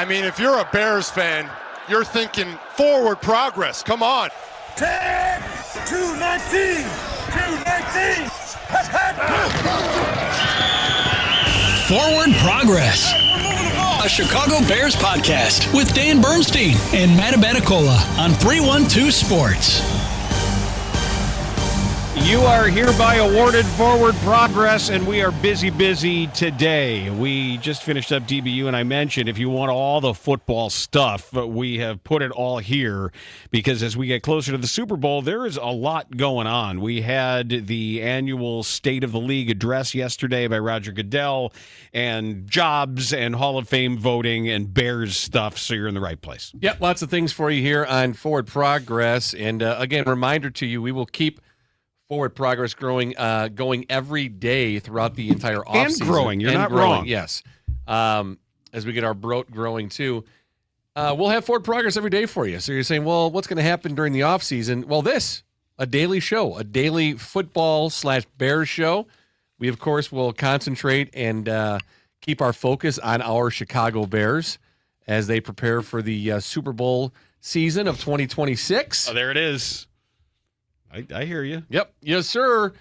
I mean, if you're a Bears fan, you're thinking forward progress. Come on. 10, 219, 219. Forward Progress, a Chicago Bears podcast with Dan Bernstein and Matt Abaticola on 312 Sports. You are hereby awarded Forward Progress, and we are busy today. We just finished up DBU, and I mentioned if you want all the football stuff, we have put it all here because as we get closer to the Super Bowl, there is a lot going on. We had the annual State of the League address yesterday by Roger Goodell, and jobs and Hall of Fame voting and Bears stuff, so you're in the right place. Yep, lots of things for you here on Forward Progress. And again, reminder to you, we will keep Forward Progress going every day throughout the entire offseason. And growing. You're not wrong. Yes. As we get our broat growing, too. We'll have Forward Progress every day for you. So you're saying, well, what's going to happen during the offseason? Well, a daily show, a daily football/Bears show. We, of course, will concentrate and keep our focus on our Chicago Bears as they prepare for the Super Bowl season of 2026. Oh, there it is. I hear you. Yep. Yes, sir.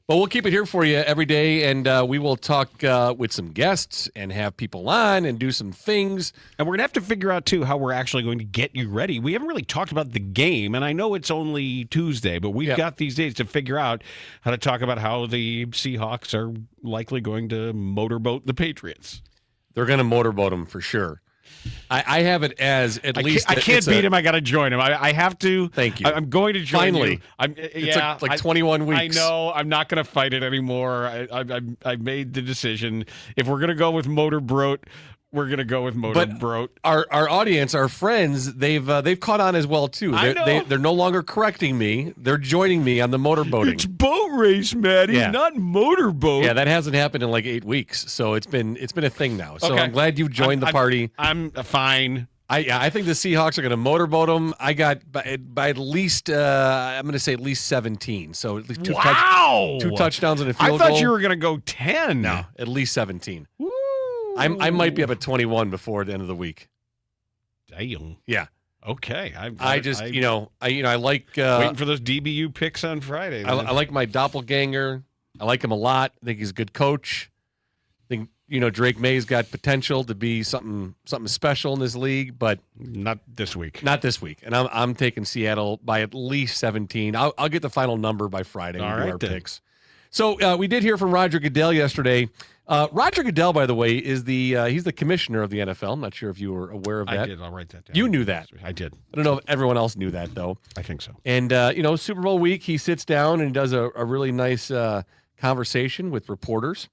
But we'll keep it here for you every day, and we will talk with some guests and have people on and do some things. And we're going to have to figure out, too, how we're actually going to get you ready. We haven't really talked about the game, and I know it's only Tuesday, but we've got these days to figure out how to talk about how the Seahawks are likely going to motorboat the Patriots. They're going to motorboat them for sure. I have it as at least. I can't beat him. I got to join him. I have to. Thank you. I'm going to join Finally. you. It's like 21 weeks. I know. I'm not going to fight it anymore. I made the decision. If we're going to go with Motor Broat, we're going to go with Motor Broat. Our audience, our friends, they've caught on as well too. They're no longer correcting me. They're joining me on the motorboating. It's boat race, Matty, not motorboat. Yeah, that hasn't happened in like 8 weeks, so it's been a thing now. So okay. I'm glad you've joined the party. I'm fine. I think the Seahawks are going to motorboat them. I got by at least I'm going to say at least 17. So at least two touchdowns and a field goal. I thought you were going to go 10. No, at least 17. Woo. I might be up at 21 before the end of the week. Damn. Yeah. Okay. I like waiting for those DBU picks on Friday. I like my doppelganger. I like him a lot. I think he's a good coach. I think Drake May's got potential to be something special in this league, but not this week. Not this week. And I'm taking Seattle by at least 17. I'll get the final number by Friday. All right, our picks. So we did hear from Roger Goodell yesterday. Roger Goodell, by the way, is he's the commissioner of the NFL. I'm not sure if you were aware of that. I did. I'll write that down. You knew that. I did. I don't know if everyone else knew that, though. I think so. And, Super Bowl week, he sits down and does a really nice conversation with reporters.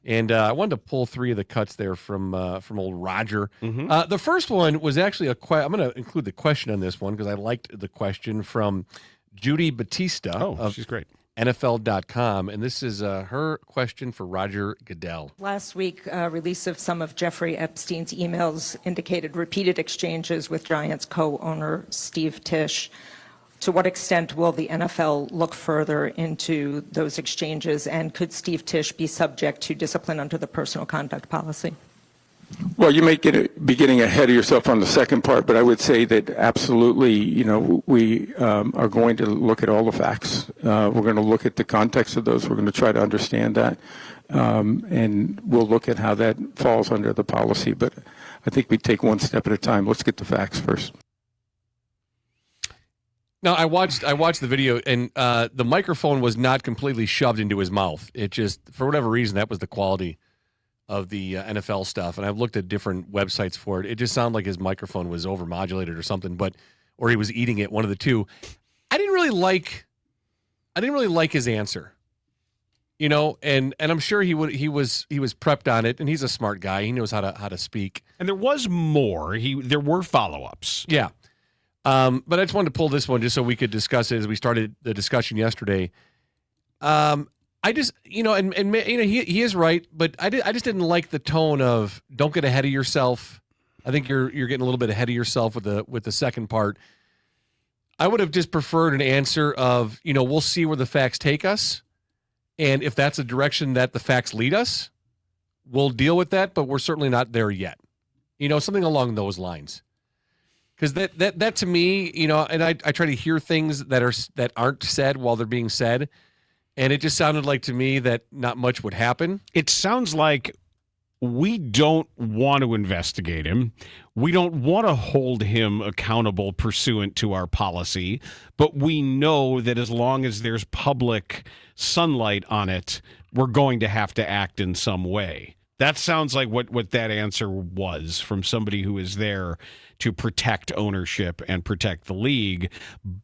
And I wanted to pull 3 of the cuts there from old Roger. Mm-hmm. The first one was actually I'm going to include the question on this one because I liked the question from Judy Batista. Oh, she's great. NFL.com, and this is her question for Roger Goodell. Last week, release of some of Jeffrey Epstein's emails indicated repeated exchanges with Giants co-owner Steve Tisch. To what extent will the NFL look further into those exchanges, and could Steve Tisch be subject to discipline under the personal conduct policy? Well, you may be getting ahead of yourself on the second part, but I would say that absolutely, we are going to look at all the facts. We're going to look at the context of those. We're going to try to understand that, and we'll look at how that falls under the policy. But I think we take one step at a time. Let's get the facts first. Now, I watched the video, and the microphone was not completely shoved into his mouth. It just, for whatever reason, that was the quality of the NFL stuff, and I've looked at different websites for it. It just sounded like his microphone was overmodulated or something, or he was eating it, one of the two. I didn't really like his answer, and I'm sure he was prepped on it, and he's a smart guy. He knows how to speak. And there was more. There were follow-ups. Yeah, but I just wanted to pull this one just so we could discuss it as we started the discussion yesterday. I just, he is right, but I just didn't like the tone of don't get ahead of yourself. I think you're getting a little bit ahead of yourself with the second part. I would have just preferred an answer of, we'll see where the facts take us. And if that's a direction that the facts lead us, we'll deal with that, but we're certainly not there yet. Something along those lines. Because that to me, and I try to hear things that aren't said while they're being said, and it just sounded like to me that not much would happen. It sounds like we don't want to investigate him. We don't want to hold him accountable pursuant to our policy, but we know that as long as there's public sunlight on it, we're going to have to act in some way. That sounds like what that answer was from somebody who is there to protect ownership and protect the league,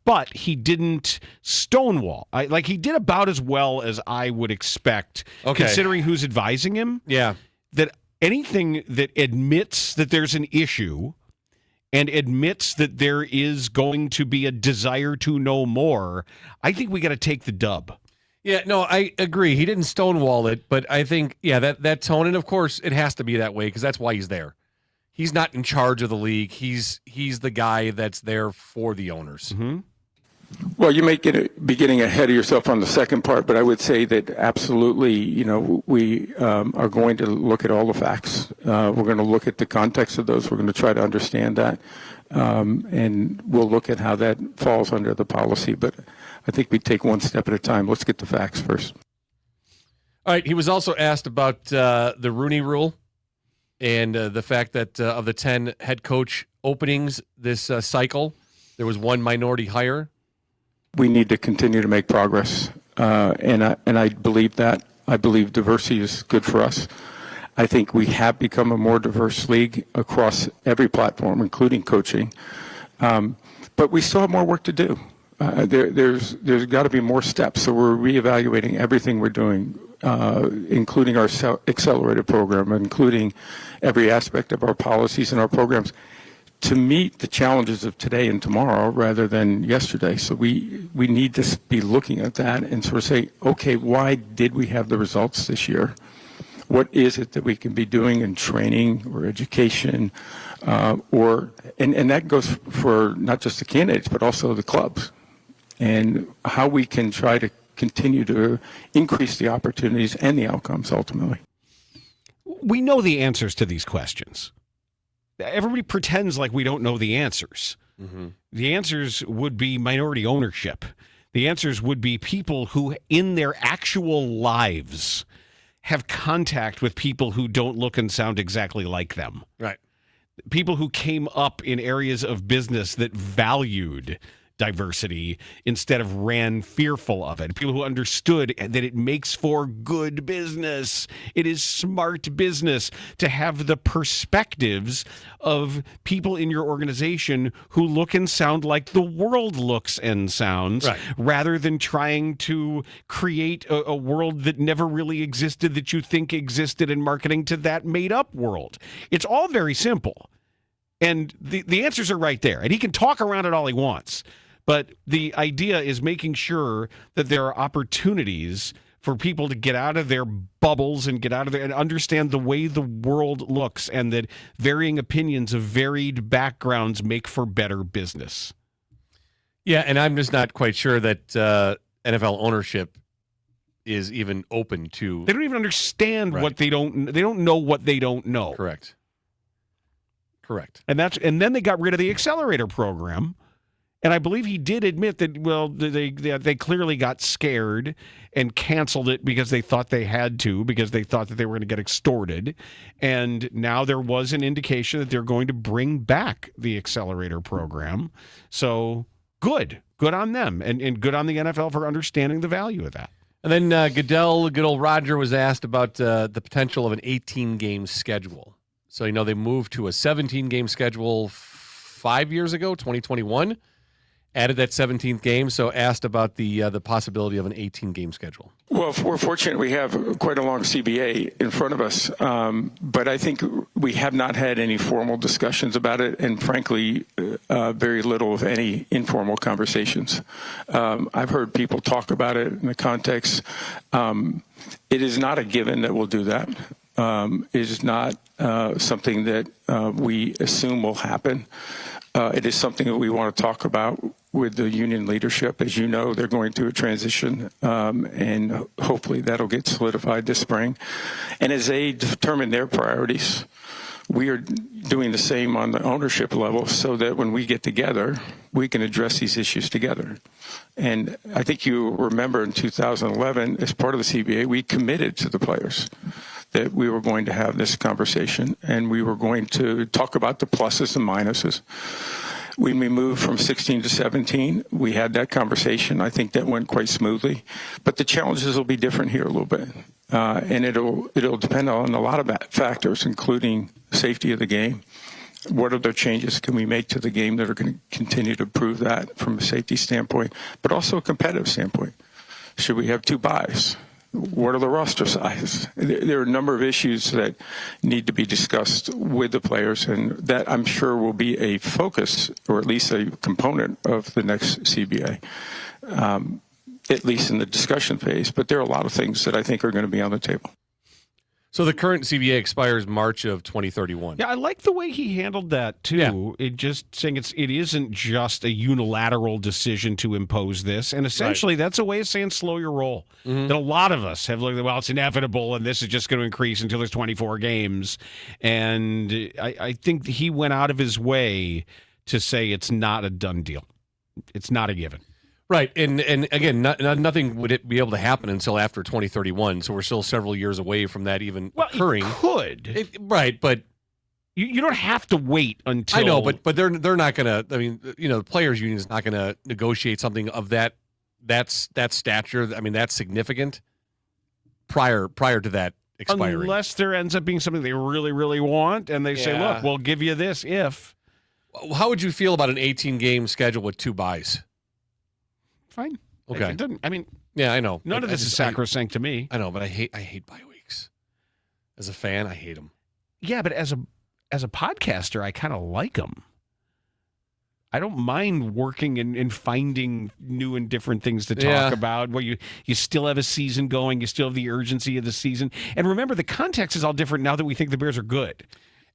but he didn't stonewall. He did about as well as I would expect, considering who's advising him. Yeah. That anything that admits that there's an issue and admits that there is going to be a desire to know more, I think we got to take the dub. Yeah, no, I agree. He didn't stonewall it, but I think, that tone, and of course it has to be that way because that's why he's there. He's not in charge of the league. He's the guy that's there for the owners. Mm-hmm. Well, you may be getting ahead of yourself on the second part, but I would say that absolutely, we are going to look at all the facts. We're going to look at the context of those. We're going to try to understand that, and we'll look at how that falls under the policy. But I think we take one step at a time. Let's get the facts first. All right. He was also asked about the Rooney Rule and the fact that of the 10 head coach openings this cycle, there was one minority hire. We need to continue to make progress, and I believe that. I believe diversity is good for us. I think we have become a more diverse league across every platform, including coaching. But we still have more work to do. There's got to be more steps. So we're reevaluating everything we're doing, including our accelerated program, including every aspect of our policies and our programs, to meet the challenges of today and tomorrow rather than yesterday. So we need to be looking at that and sort of say, okay, why did we have the results this year? What is it that we can be doing in training or education, and that goes for not just the candidates, but also the clubs, and how we can try to continue to increase the opportunities and the outcomes ultimately. We know the answers to these questions. Everybody pretends like we don't know the answers. Mm-hmm. The answers would be minority ownership. The answers would be people who in their actual lives have contact with people who don't look and sound exactly like them. Right. People who came up in areas of business that valued diversity instead of ran fearful of it. People who understood that it makes for good business. It is smart business to have the perspectives of people in your organization who look and sound like the world looks and sounds, right, rather than trying to create a world that never really existed that you think existed and marketing to that made up world. It's all very simple. And the answers are right there. And he can talk around it all he wants. But the idea is making sure that there are opportunities for people to get out of their bubbles and get out of there and understand the way the world looks, and that varying opinions of varied backgrounds make for better business. Yeah, and I'm just not quite sure that NFL ownership is even open to. They don't even understand what they don't know what they don't know. Correct. And then they got rid of the accelerator program. And I believe he did admit that, well, they clearly got scared and canceled it because they thought they had to, because they thought that they were going to get extorted. And now there was an indication that they're going to bring back the accelerator program. So good on them, and good on the NFL for understanding the value of that. And then Goodell, good old Roger, was asked about the potential of an 18-game schedule. So, they moved to a 17-game schedule 5 years ago, 2021. Added that 17th game, so asked about the possibility of an 18-game schedule. Well, we're fortunate we have quite a long CBA in front of us, but I think we have not had any formal discussions about it, and frankly, very little, if any, informal conversations. I've heard people talk about it in the context. It is not a given that we'll do that. It is not something that we assume will happen. It is something that we want to talk about with the union leadership. As you know, they're going through a transition, and hopefully that'll get solidified this spring. And as they determine their priorities, we are doing the same on the ownership level so that when we get together, we can address these issues together. And I think you remember in 2011, as part of the CBA, we committed to the players that we were going to have this conversation and we were going to talk about the pluses and minuses. When we moved from 16 to 17, we had that conversation. I think that went quite smoothly. But the challenges will be different here a little bit. And it'll depend on a lot of factors, including safety of the game. What other changes can we make to the game that are going to continue to improve that from a safety standpoint, but also a competitive standpoint? Should we have 2 buys? What are the roster size? There are a number of issues that need to be discussed with the players, and that I'm sure will be a focus, or at least a component of the next CBA, at least in the discussion phase. But there are a lot of things that I think are going to be on the table. So the current CBA expires March of 2031. Yeah, I like the way he handled that too. Yeah. It just saying it isn't just a unilateral decision to impose this, and essentially that's a way of saying slow your roll. Mm-hmm. That a lot of us have looked at, well, it's inevitable, and this is just going to increase until there's 24 games. And I think he went out of his way to say it's not a done deal. It's not a given. Right, and again, nothing would it be able to happen until after 2031, so we're still several years away from that even occurring. It could. Right, but you don't have to wait until. I know, but they're not going to. I mean, the players' union is not going to negotiate something of that stature. I mean, that's significant prior to that expiring. Unless there ends up being something they really, really want, and they say, "Look, we'll give you this if." How would you feel about an 18-game schedule with 2 buys? Fine. Okay. It doesn't. I mean, yeah, I know. None of this is sacrosanct to me. I know, but I hate bye weeks. As a fan, I hate them. Yeah, but as a podcaster, I kind of like them. I don't mind working and finding new and different things to talk about. Where you still have a season going, you still have the urgency of the season, and remember the context is all different now that we think the Bears are good.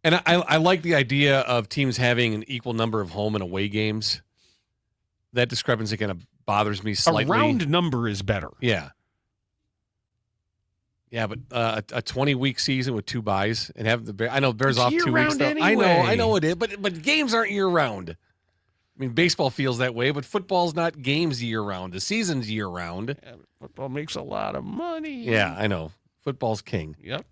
And I like the idea of teams having an equal number of home and away games. That discrepancy kind of bothers me slightly. A round number is better. Yeah. Yeah, but a 20-week season with 2 buys and have the Bears. I know Bears off 2 weeks. Though. Anyway. I know it is, but games aren't year round. I mean, baseball feels that way, but football's not games year round. The season's year round. Yeah, football makes a lot of money. Yeah, I know. Football's king. Yep.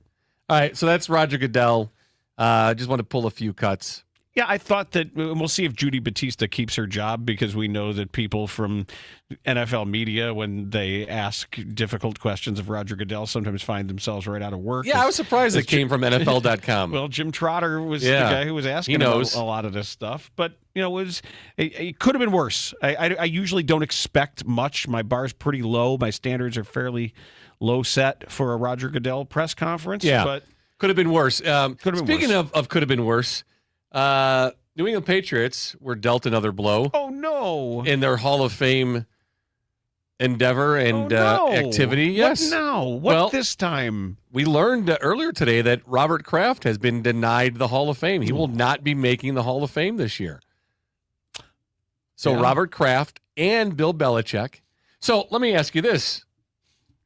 All right, so that's Roger Goodell. Just want to pull a few cuts. Yeah, I thought that we'll see if Judy Batista keeps her job, because we know that people from NFL media, when they ask difficult questions of Roger Goodell, sometimes find themselves right out of work. Yeah, I was surprised it came from NFL.com. Well, Jim Trotter was the guy who was asking about a lot of this stuff. But, it could have been worse. I usually don't expect much. My bar's pretty low. My standards are fairly low set for a Roger Goodell press conference. Yeah, but could have been worse. Speaking of could have been worse, New England Patriots were dealt another blow. Oh, no. In their Hall of Fame endeavor and activity. Yes. What now? What this time? We learned earlier today that Robert Kraft has been denied the Hall of Fame. He will not be making the Hall of Fame this year. So Robert Kraft and Bill Belichick. So let me ask you this,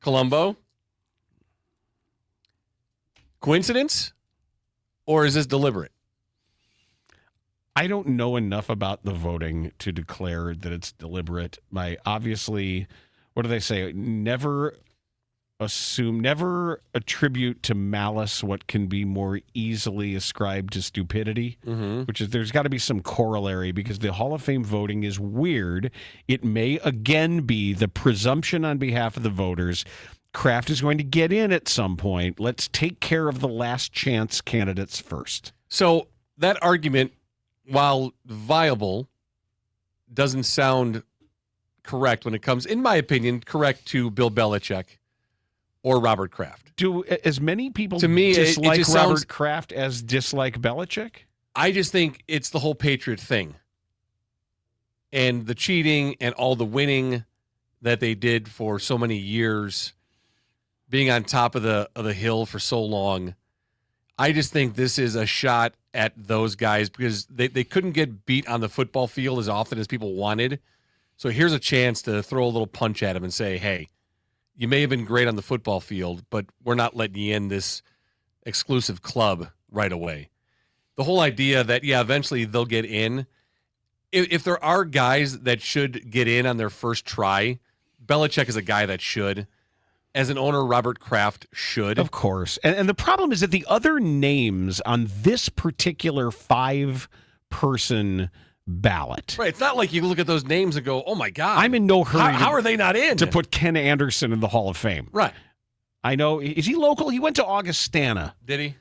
Columbo. Coincidence, or is this deliberate? I don't know enough about the voting to declare that it's deliberate. Obviously, what do they say? Never attribute to malice what can be more easily ascribed to stupidity, which is there's got to be some corollary, because the Hall of Fame voting is weird. It may again be the presumption on behalf of the voters. Kraft is going to get in at some point. Let's take care of the last chance candidates first. So that argument, while viable, doesn't sound correct when it comes, in my opinion, correct to Bill Belichick or Robert Kraft. Do as many people to me dislike it just Robert sounds, Kraft as dislike Belichick? I just think it's the whole Patriot thing. And the cheating and all the winning that they did for so many years, being on top of the hill for so long. I just think this is a shot at those guys, because they couldn't get beat on the football field as often as people wanted. So here's a chance to throw a little punch at them and say, hey, you may have been great on the football field, but we're not letting you in this exclusive club right away. the whole idea that, eventually they'll get in. If there are guys that should get in on their first try, Belichick is a guy that should. As an owner, Robert Kraft should. Of course. And the problem is that the other names on this particular 5-person ballot. Right. It's not like you look at those names and go, oh, my God. I'm in no hurry. How are they not in? To put Ken Anderson in the Hall of Fame. Right. I know. Is he local? He went to Augustana. Did he?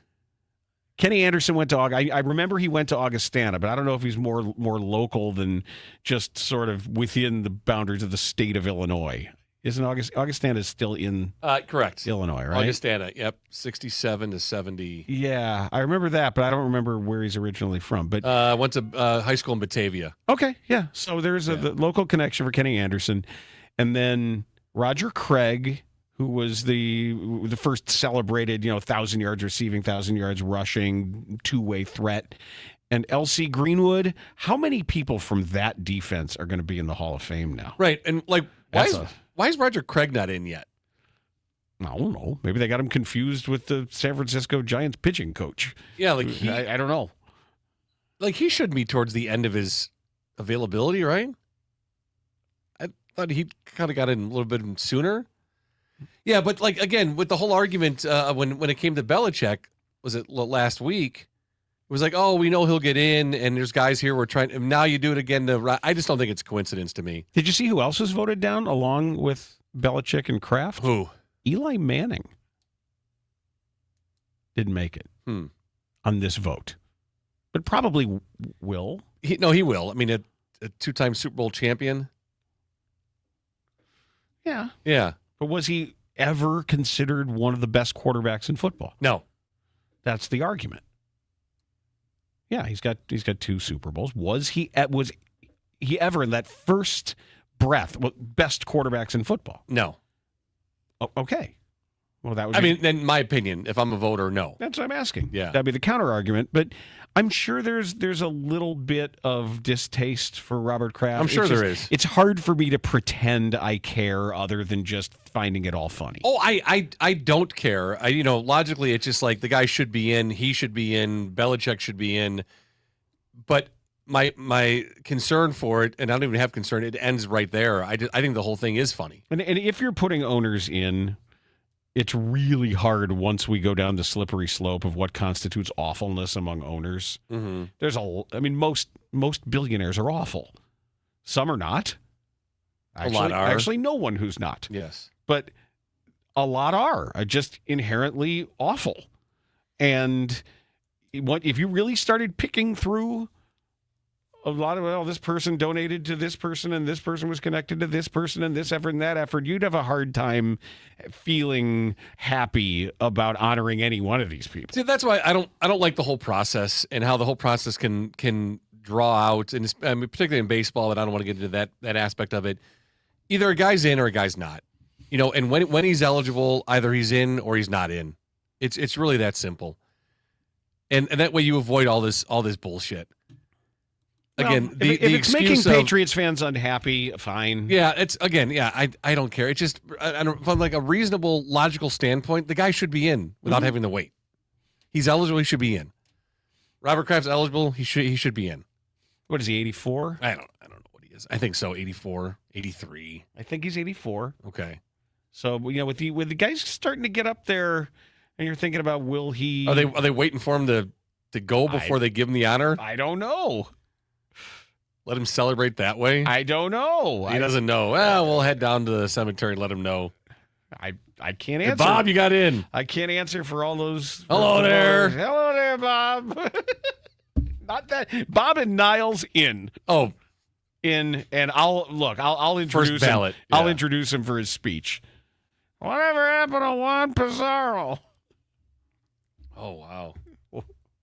Kenny Anderson went to I remember he went to Augustana, but I don't know if he's more local than just sort of within the boundaries of the state of Illinois. Isn't Augustana is still in correct. Illinois, right? Augustana, yep, 67 to 70. Yeah, I remember that, but I don't remember where he's originally from. But went to high school in Batavia. Okay, yeah. So there's the local connection for Kenny Anderson, and then Roger Craig, who was the first celebrated, 1,000 yards receiving, 1,000 yards rushing, two-way threat. And L.C. Greenwood, how many people from that defense are going to be in the Hall of Fame now? Right, and why is Roger Craig not in yet? I don't know. Maybe they got him confused with the San Francisco Giants pitching coach. Yeah, like I don't know. Like he should be towards the end of his availability, right? I thought he kind of got in a little bit sooner. Yeah, but like again, with the whole argument when it came to Belichick, was it last week? It was like, oh, we know he'll get in, and there's guys here we're trying. And now you do it again. I just don't think it's a coincidence to me. Did you see who else was voted down along with Belichick and Kraft? Who? Eli Manning didn't make it on this vote, but probably will. He will. I mean, a two-time Super Bowl champion. Yeah. Yeah. But was he ever considered one of the best quarterbacks in football? No. That's the argument. Yeah, he's got 2 Super Bowls. Was he ever in that first breath best quarterbacks in football? No. Oh, okay. Well, that would. I mean, in my opinion, if I'm a voter, no. That's what I'm asking. Yeah, that'd be the counter argument. But I'm sure there's a little bit of distaste for Robert Kraft. I'm sure there is. It's hard for me to pretend I care, other than just finding it all funny. Oh, I don't care. Logically, it's just like the guy should be in. He should be in. Belichick should be in. But my concern for it, and I don't even have concern, it ends right there. I think the whole thing is funny. And if you're putting owners in, it's really hard once we go down the slippery slope of what constitutes awfulness among owners. Mm-hmm. Most billionaires are awful. Some are not. A lot are. Actually, no one who's not. Yes. But a lot are just inherently awful. And if you really started picking through a lot of, this person donated to this person and this person was connected to this person and this effort and that effort, you'd have a hard time feeling happy about honoring any one of these people. See, that's why I don't like the whole process and how the whole process can draw out, and particularly in baseball, but I don't want to get into that aspect of it. Either a guy's in or a guy's not. And when he's eligible, either he's in or he's not in. It's really that simple. And that way you avoid all this bullshit. Again, if it's making Patriots fans unhappy, fine. Yeah, I don't care. It's just from like a reasonable, logical standpoint, the guy should be in without having to wait. He's eligible, he should be in. Robert Kraft's eligible, he should be in. What is he, 84? I don't know what he is. I think so, 84, 83. I think he's 84. Okay. So, with the guys starting to get up there, and you're thinking about, will he? Are they waiting for him to go before they give him the honor? I don't know. Let him celebrate that way? I don't know. He doesn't know. Well, we'll head down to the cemetery and let him know. I can't answer. Hey, Bob, you got in. I can't answer for all those. Hello there. Hello there, Bob. Not that. Bob and Niles in. Oh. In, and I'll introduce First ballot. him. I'll introduce him for his speech. Whatever happened to Juan Pizarro? Oh, wow.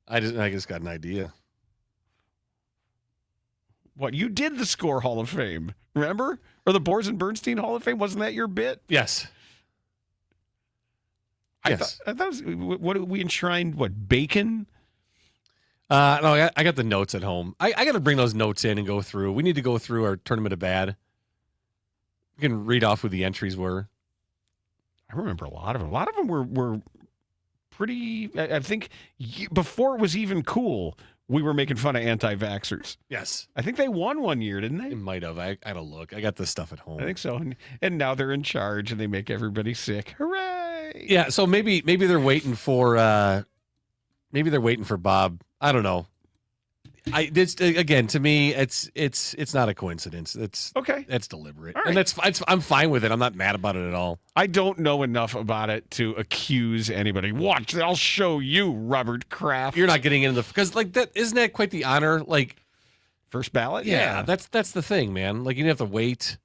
I just got an idea. What, you did the Score Hall of Fame, remember? Or the Boers and Bernstein Hall of Fame? Wasn't that your bit? Yes. I thought what we enshrined, bacon? No, I got the notes at home. I got to bring those notes in and go through. We need to go through our Tournament of Bad. We can read off who the entries were. I remember a lot of them. A lot of them were pretty. I think before it was even cool, we were making fun of anti-vaxxers. Yes. I think they won one year, didn't they? They might have. I gotta look. I got this stuff at home. I think so. And now they're in charge and they make everybody sick. Hooray! Yeah. So maybe they're waiting for Bob. I don't know. Again, to me, it's not a coincidence. It's okay. That's deliberate, All right. and I'm fine with it. I'm not mad about it at all. I don't know enough about it to accuse anybody. Watch, I'll show you, Robert Kraft. You're not getting into because like that isn't that quite the honor? Like first ballot. yeah, that's the thing, man. Like you didn't have to wait.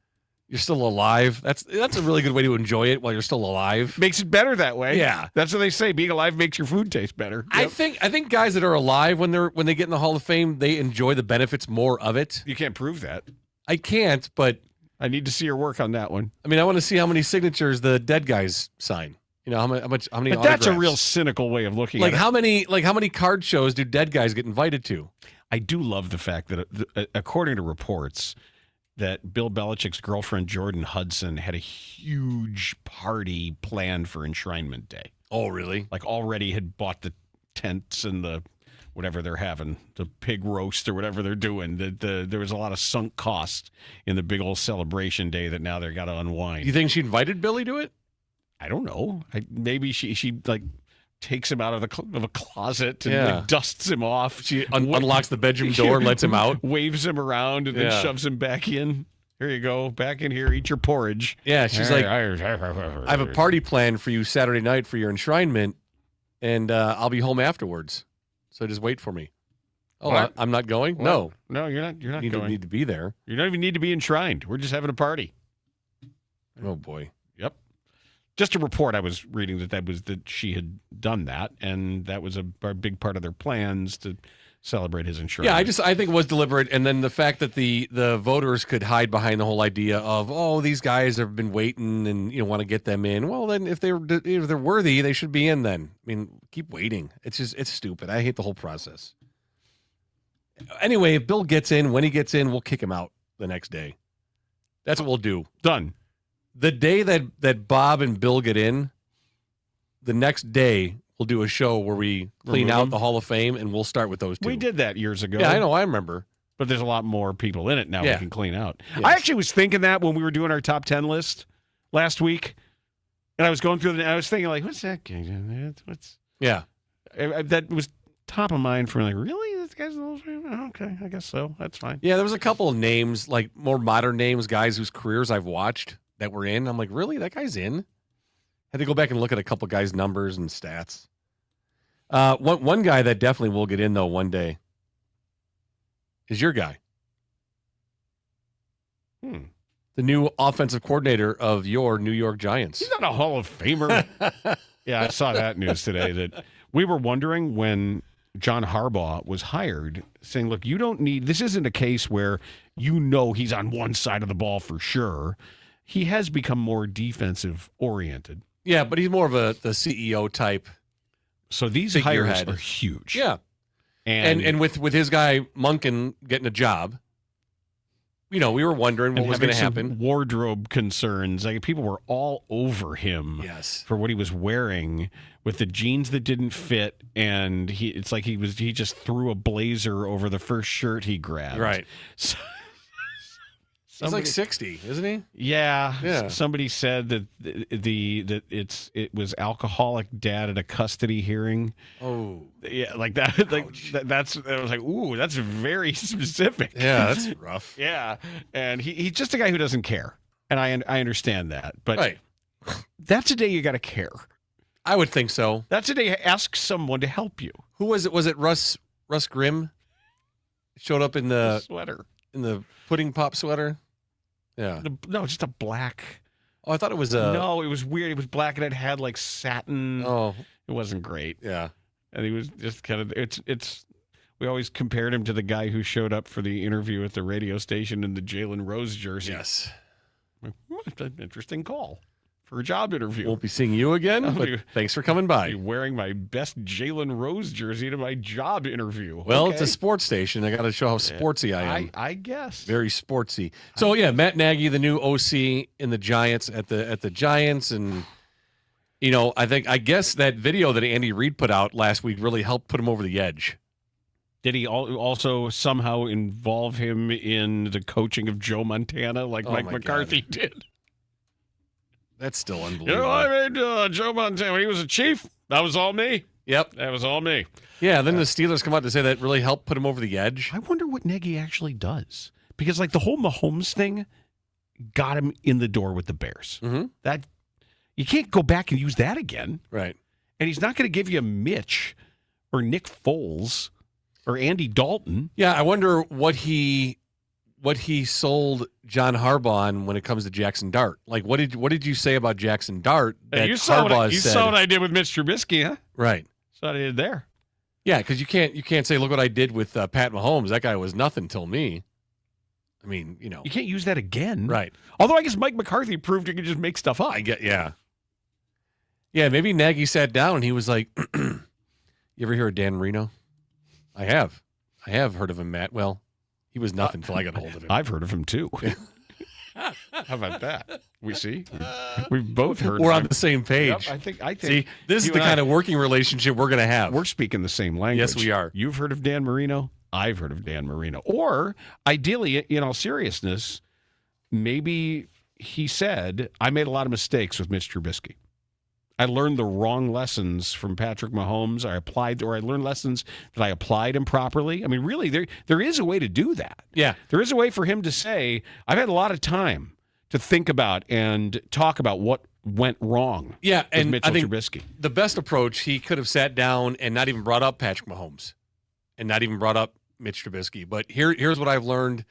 You're still alive. That's a really good way to enjoy it while you're still alive. Makes it better that way. Yeah. That's what they say. Being alive makes your food taste better. I think guys that are alive when they get in the Hall of Fame, they enjoy the benefits more of it. You can't prove that. I can't, but I need to see your work on that one. I mean, I want to see how many signatures the dead guys sign. You know, how many But autographs. that's a real cynical way of looking at it. how many card shows do dead guys get invited to? I do love the fact that according to reports, that Bill Belichick's girlfriend, Jordan Hudson, had a huge party planned for Enshrinement Day. Oh, really? Like already had bought the tents and the whatever they're having, the pig roast or whatever they're doing. There was a lot of sunk cost in the big old celebration day that now they've got to unwind. You think she invited Billy to it? I don't know. Maybe she like takes him out of a closet and Yeah. like, dusts him off. She unlocks the bedroom door and lets him out. Waves him around and then Yeah. shoves him back in. Here you go. Back in here. Eat your porridge. Yeah, she's like, I I have a party planned for you Saturday night for your enshrinement, and I'll be home afterwards. So just wait for me. Oh, What? I'm not going? No, you're not. You're not You don't going. need to be there. You don't even need to be enshrined. We're just having a party. Oh, boy. Yep. Just a report I was reading that she had done that, and that was a big part of their plans to celebrate his enshrinement. Yeah, I think it was deliberate, and then the fact that the voters could hide behind the whole idea of, oh, these guys have been waiting and want to get them in. Well, then if they're worthy, they should be in. Then I mean, keep waiting. It's stupid. I hate the whole process. Anyway, if Bill gets in, when he gets in, we'll kick him out the next day. That's what we'll do. Done. The day that Bob and Bill get in, the next day we'll do a show where we clean Remove out them? the Hall of Fame, and we'll start with those two. We did that years ago. Yeah, I know. I remember. But there's a lot more people in it now Yeah. we can clean out. Yes. I actually was thinking that when we were doing our top 10 list last week, and I was going through I was thinking, like, what's that guy doing? What's Yeah. that was top of mind for me. Like, really? This guy's a little okay, I guess so. That's fine. Yeah, there was a couple of names, like more modern names, guys whose careers I've watched that were in. I'm like, really? That guy's in? Had to go back and look at a couple guys' numbers and stats. One guy that definitely will get in, though, one day is your guy. The new offensive coordinator of your New York Giants. He's not a Hall of Famer. Yeah, I saw that news today that we were wondering when John Harbaugh was hired, saying, look, you don't need, this isn't a case where he's on one side of the ball for sure. He has become more defensive oriented. Yeah, but he's more of the CEO type. So these hires Figurehead. are huge. Yeah. And with his guy Munkin getting a job, we were wondering what was going to happen. Wardrobe concerns. Like people were all over him Yes. for what he was wearing with the jeans that didn't fit, and he just threw a blazer over the first shirt he grabbed. Right. So, He's like 60, isn't he? Yeah. Somebody said that it was alcoholic dad at a custody hearing. Oh. Yeah, like that. Like that's. I was like, ooh, that's very specific. Yeah, that's rough. Yeah, and he's just a guy who doesn't care, and I understand that. But Right. that's a day you got to care. I would think so. That's a day ask someone to help you. Who was it? Was it Russ Grimm? Showed up in the Sweater. pudding pop sweater. Yeah. No, just a black. Oh, I thought it was No, it was weird. It was black and it had like satin. Oh, It wasn't great. yeah. And he was just kind of it's we always compared him to the guy who showed up for the interview at the radio station in the Jalen Rose jersey. Yes. What an interesting call for a job interview. Won't be seeing you again, but thanks for coming I'll be by. wearing my best Jalen Rose jersey to my job interview. Well, Okay. it's a sports station. I got to show how sportsy I am. I guess. Very sportsy. So yeah, Matt Nagy, the new OC in the Giants at the Giants, and I guess that video that Andy Reid put out last week really helped put him over the edge. Did he also somehow involve him in the coaching of Joe Montana like Mike McCarthy did? That's still unbelievable. I made Joe Montana when he was a chief. That was all me. Yep. That was all me. Yeah, then the Steelers come out to say that really helped put him over the edge. I wonder what Nagy actually does. Because, the whole Mahomes thing got him in the door with the Bears. Mm-hmm. That you can't go back and use that again. Right. And he's not going to give you Mitch or Nick Foles or Andy Dalton. Yeah, I wonder what he sold John Harbaugh on when it comes to Jackson Dart. Like, what did you say about Jackson Dart that you saw Harbaugh you said? saw what I did with Mitch Trubisky, huh? Right. Saw what I did there. Yeah, because you can't say, look what I did with Pat Mahomes. That guy was nothing till me. I mean, You can't use that again. Right. Although I guess Mike McCarthy proved you could just make stuff up. Yeah. Yeah, maybe Nagy sat down and he was like, you ever hear of Dan Marino? I have heard of him, Matt. Well, he was nothing until I got hold of him. I've heard of him, too. How about that? We see. We've both heard We're of on him. the same page. Yep, I think. See, this is you the and kind of working relationship we're going to have. We're speaking the same language. Yes, we are. You've heard of Dan Marino. I've heard of Dan Marino. Or, ideally, in all seriousness, maybe he said, I made a lot of mistakes with Mitch Trubisky. I learned the wrong lessons from Patrick Mahomes. I learned lessons that I applied improperly. I mean, really, there is a way to do that. Yeah. There is a way for him to say, I've had a lot of time to think about and talk about what went wrong Yeah, with and Mitchell I think Trubisky. the best approach, he could have sat down and not even brought up Patrick Mahomes and not even brought up Mitch Trubisky. But here's what I've learned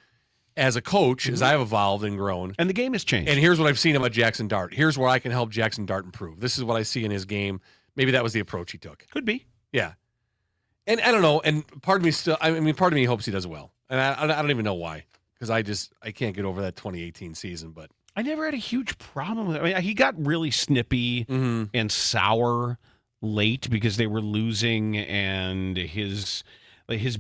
as a coach, as I've evolved and grown. And the game has changed. And here's what I've seen about Jackson Dart. Here's where I can help Jackson Dart improve. This is what I see in his game. Maybe that was the approach he took. Could be. Yeah. And I don't know. And part of me hopes he does well. And I don't even know why. Because I can't get over that 2018 season. But I never had a huge problem with it. I mean, he got really snippy and sour late because they were losing, and his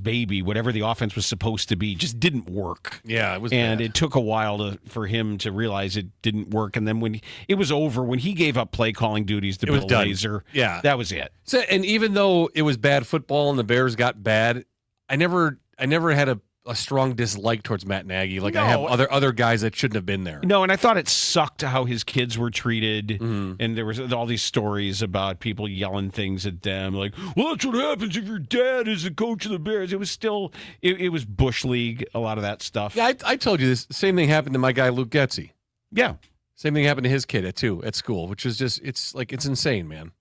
baby, whatever the offense was supposed to be, just didn't work. Yeah, it was and bad. it took a while for him to realize it didn't work. And then when it was over, when he gave up play calling duties to Bill Lazor, Yeah. that was it. So, and even though it was bad football and the Bears got bad, I never had a strong dislike towards Matt Nagy. Like I have other guys that shouldn't have been there. No, and I thought it sucked how his kids were treated, and there was all these stories about people yelling things at them, like, well, that's what happens if your dad is the coach of the Bears. It was still, it was Bush League, a lot of that stuff. Yeah, I told you this. Same thing happened to my guy, Luke Getzey. Yeah. Same thing happened to his kid at school, which is just, it's insane, man.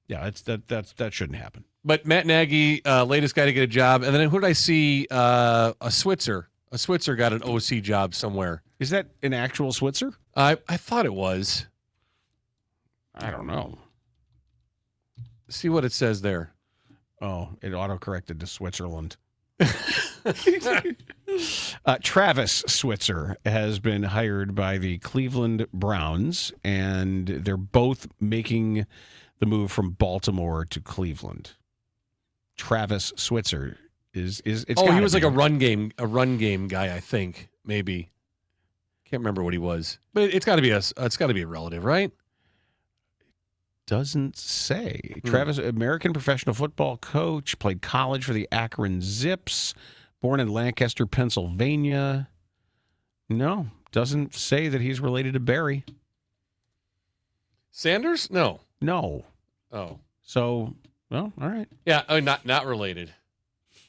Yeah, that shouldn't happen. But Matt Nagy, latest guy to get a job. And then who did I see? A Switzer. A Switzer got an OC job somewhere. Is that an actual Switzer? I thought it was. I don't know. See what it says there. Oh, it autocorrected to Switzerland. Travis Switzer has been hired by the Cleveland Browns, and they're both making the move from Baltimore to Cleveland. Travis Switzer is it's he was like a run game guy, I think, maybe. Can't remember what he was. But it's got to be a relative, right? Doesn't say. Travis, American professional football coach, played college for the Akron Zips, born in Lancaster, Pennsylvania. No, doesn't say that he's related to Barry. Sanders? No. Oh. So, well, all right. Yeah, not related.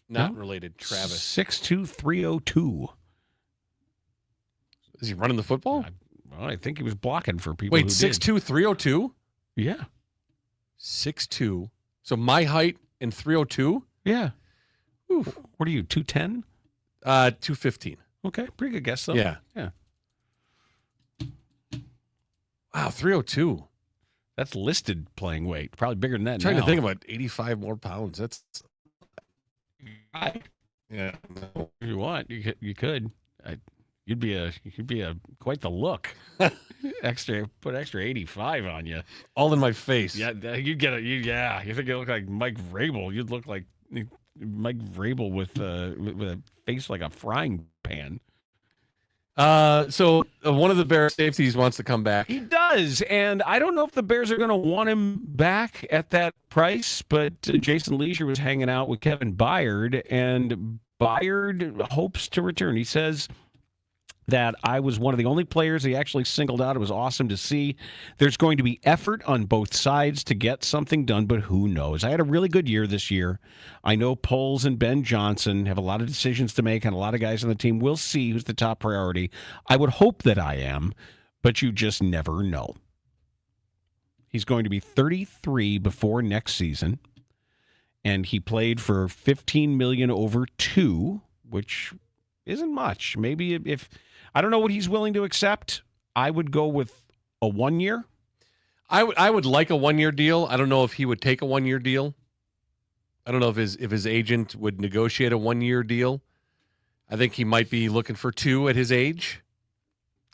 Not related, Travis. 6'2", Is he running the football? I think he was blocking for people. Wait, who 6'2", 302? Yeah. 6'2". So my height and 302? Yeah. Ooh. What are you, 210? 215. Okay, pretty good guess, though. Yeah. Wow, 302. That's listed playing weight. Probably bigger than that I'm trying now. to think about 85 more pounds. That's... Yeah. If you want, you could. You'd be quite the look. Put extra 85 on you. All in my face. Yeah, you'd get you think you look like Mike Vrabel. You'd look like Mike Vrabel with a face like a frying pan. So one of the Bears safeties wants to come back. He does, and I don't know if the Bears are going to want him back at that price, but Jason Leisure was hanging out with Kevin Byard, and Byard hopes to return. He says that I was one of the only players he actually singled out. It was awesome to see. There's going to be effort on both sides to get something done, but who knows? I had a really good year this year. I know Poles and Ben Johnson have a lot of decisions to make, and a lot of guys on the team. We'll see who's the top priority. I would hope that I am, but you just never know. He's going to be 33 before next season, and he played for $15 million over 2, which isn't much. Maybe if I don't know what he's willing to accept, I would go with a 1 year. I would like a 1 year deal. I don't know if he would take a 1 year deal. I don't know if his agent would negotiate a 1 year deal. I think he might be looking for 2 at his age.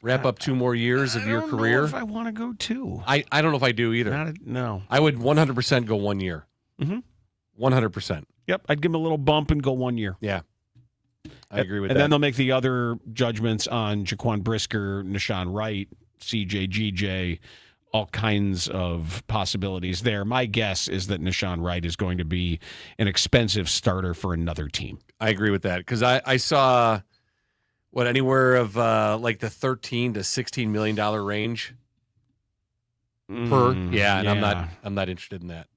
Wrap up 2 more years of your career. I don't know if I want to go 2. I don't know if I do either. No. I would 100% go 1 year. Mm-hmm. 100%. Yep, I'd give him a little bump and go 1 year. Yeah. I agree with that. And then they'll make the other judgments on Jaquan Brisker, Nashawn Wright, CJ, GJ, all kinds of possibilities there. My guess is that Nashawn Wright is going to be an expensive starter for another team. I agree with that because I saw anywhere of like the $13 to $16 million range per. Yeah, and I'm not interested in that.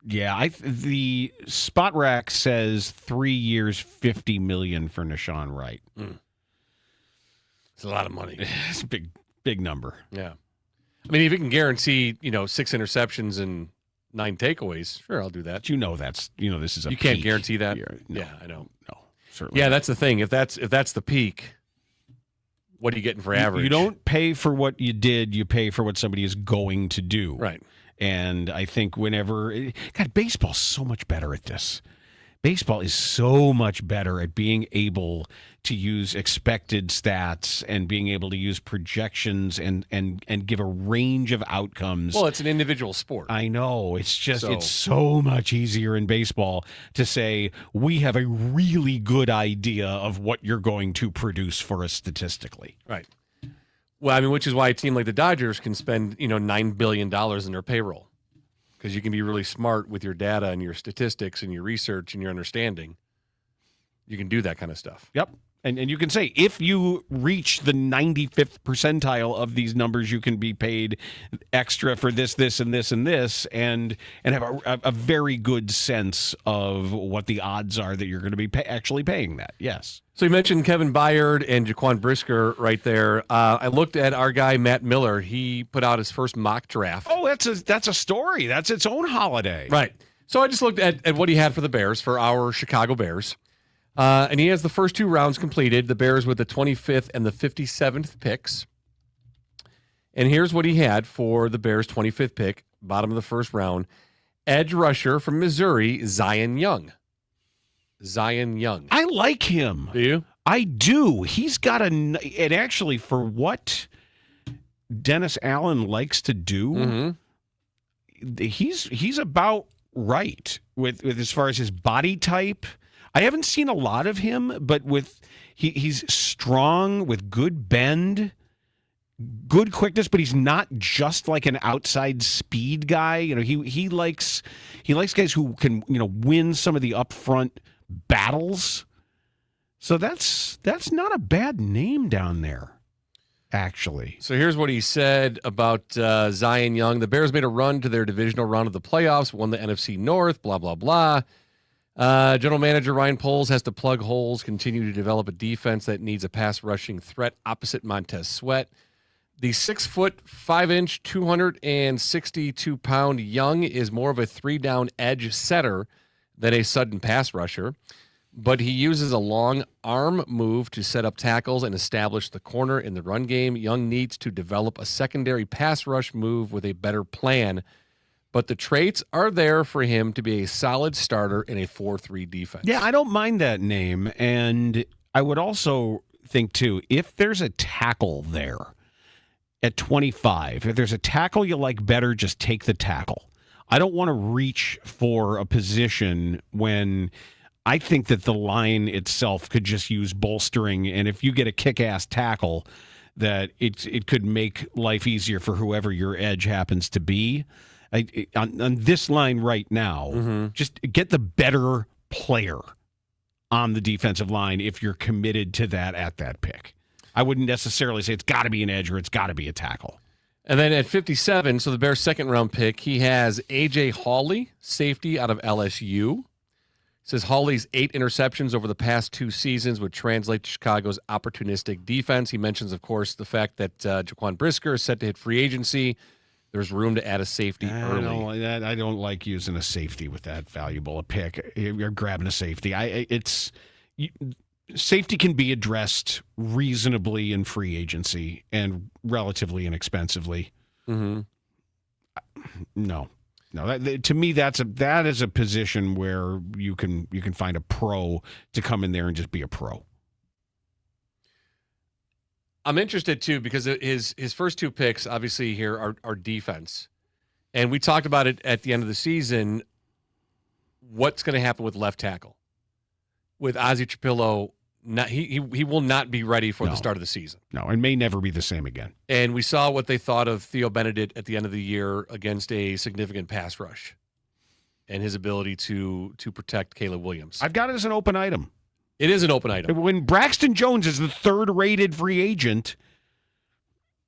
Yeah, the Spot Rack says 3 years, $50 million for Nashawn Wright. It's a lot of money. It's a big number. Yeah, I mean, if you can guarantee 6 interceptions and 9 takeaways, sure, I'll do that. But this is a you can't peak guarantee that. year. Yeah, I know. No, certainly. Yeah, not. that's the thing. If that's the peak, what are you getting for average? You don't pay for what you did. You pay for what somebody is going to do. Right. And I think God, baseball's so much better at this. Baseball is so much better at being able to use expected stats and being able to use projections and give a range of outcomes. Well, it's an individual sport. I know. It's so much easier in baseball to say, we have a really good idea of what you're going to produce for us statistically. Right. Well, I mean, which is why a team like the Dodgers can spend, $9 billion in their payroll because you can be really smart with your data and your statistics and your research and your understanding. You can do that kind of stuff. Yep. And you can say, if you reach the 95th percentile of these numbers, you can be paid extra for this, this, and this, and this, and have a very good sense of what the odds are that you're going to be actually paying that. Yes. So you mentioned Kevin Byard and Jaquan Brisker right there. I looked at our guy, Matt Miller. He put out his first mock draft. Oh, that's a story. That's its own holiday. Right. So I just looked at what he had for the Bears, for our Chicago Bears. And he has the first 2 rounds completed, the Bears with the 25th and the 57th picks. And here's what he had for the Bears' 25th pick, bottom of the first round. Edge rusher from Missouri, Zion Young. Zion Young. I like him. Do you? I do. He's got and actually, for what Dennis Allen likes to do, he's about right with as far as his body type. I haven't seen a lot of him, but he's strong with good bend, good quickness, but he's not just like an outside speed guy. He likes guys who can win some of the upfront battles. So that's not a bad name down there, actually. So here's what he said about Zion Young. The Bears made a run to their divisional round of the playoffs, won the NFC North, blah, blah, blah. General manager Ryan Poles has to plug holes, continue to develop a defense that needs a pass rushing threat opposite Montez Sweat. The 6 foot 5 inch, 262 pound Young is more of a 3-down edge setter than a sudden pass rusher, but he uses a long arm move to set up tackles and establish the corner in the run game. Young needs to develop a secondary pass rush move with a better plan, but the traits are there for him to be a solid starter in a 4-3 defense. Yeah, I don't mind that name. And I would also think, too, if there's a tackle there at 25, if there's a tackle you like better, just take the tackle. I don't want to reach for a position when I think that the line itself could just use bolstering, and if you get a kick-ass tackle, that it could make life easier for whoever your edge happens to be. On this line right now, just get the better player on the defensive line if you're committed to that at that pick. I wouldn't necessarily say it's got to be an edge or it's got to be a tackle. And then at 57, so the Bears' second-round pick, he has A.J. Hawley, safety out of LSU. Says Hawley's 8 interceptions over the past 2 seasons would translate to Chicago's opportunistic defense. He mentions, of course, the fact that Jaquan Brisker is set to hit free agency. There's room to add a safety early. I don't like using a safety with that valuable a pick. You're grabbing a safety. Safety can be addressed reasonably in free agency and relatively inexpensively. Mm-hmm. No, to me, that is a position where you can find a pro to come in there and just be a pro. I'm interested too because his first 2 picks, obviously here are defense, and we talked about it at the end of the season. What's going to happen with left tackle with Ozzie Trapillo? He will not be ready for the start of the season. No, and may never be the same again. And we saw what they thought of Theo Benedict at the end of the year against a significant pass rush and his ability to protect Caleb Williams. I've got it as an open item. It is an open item. When Braxton Jones is the 3rd-rated free agent.